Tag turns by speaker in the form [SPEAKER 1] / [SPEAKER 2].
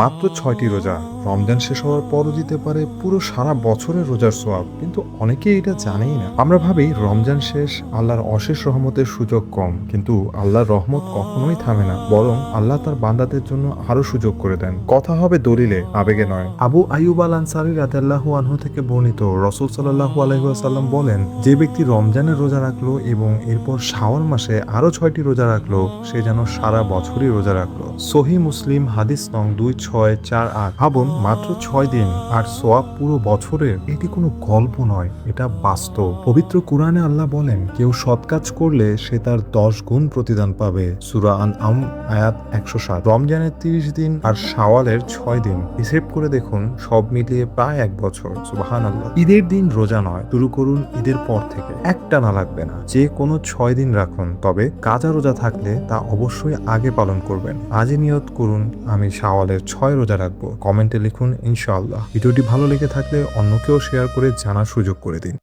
[SPEAKER 1] মাত্র 6টি রোজা রমজান শেষ হওয়ার পরও দিতে পারে পুরো সারা বছরের রোজার সোয়াব, কিন্তু অনেকেই এটা জানেই না। আমরা ভাবি রমজান শেষ, আল্লাহর অশেষ রহমতের সুযোগ কম, কিন্তু আল্লাহর রহমত কখনোই থামে না, বরং আল্লাহ তার বান্দাদের জন্য আরো সুযোগ করে দেন। কথা হবে দলিলে, আবেগে নয়। আবু আইয়ুব আল আনসারী রাদিয়াল্লাহু আনহু থেকে বর্ণিত, রাসূল সাল্লাল্লাহু আলাইহি ওয়াসাল্লাম বলেন, যে ব্যক্তি রমজানের রোজা রাখলো এবং এরপর শাওয়াল মাসে আরো 6টি রোজা রাখলো, সে যেন সারা বছরই রোজা রাখলো। সহিহ মুসলিম হাদিস নং 2648। ভাবুন, মাত্র 6 দিন আর সোয়াব পুরো বছরের। এটি কোনো গল্প নয়, এটা বাস্তব। পবিত্র কুরআনে আল্লাহ বলেন, কেউ সৎ কাজ করলে সে তার 10 গুণ প্রতিদান পাবে। সূরা আনআম আয়াত 107। রমজানের 30 দিন আর শাওয়ালের 6 দিন হিসেব করে দেখুন, সব মিলিয়ে প্রায় 1 বছর। সুবহানাল্লাহ। ঈদের দিন রোজা নয়, শুরু করুন ঈদের পর থেকে। একটা না লাগবে না, যে কোনো 6 দিন রাখুন, তবে কাজা রোজা থাকলে তা অবশ্যই আগে পালন করবেন। আজই নিয়ত করুন, আমি শাওয়ালের 6 রোজা রাখবো। কমেন্টে লিখুন ইনশাআল্লাহ। ভিডিওটি ভালো লেগে থাকলে অন্যকেও শেয়ার করে জানার সুযোগ করে দিন।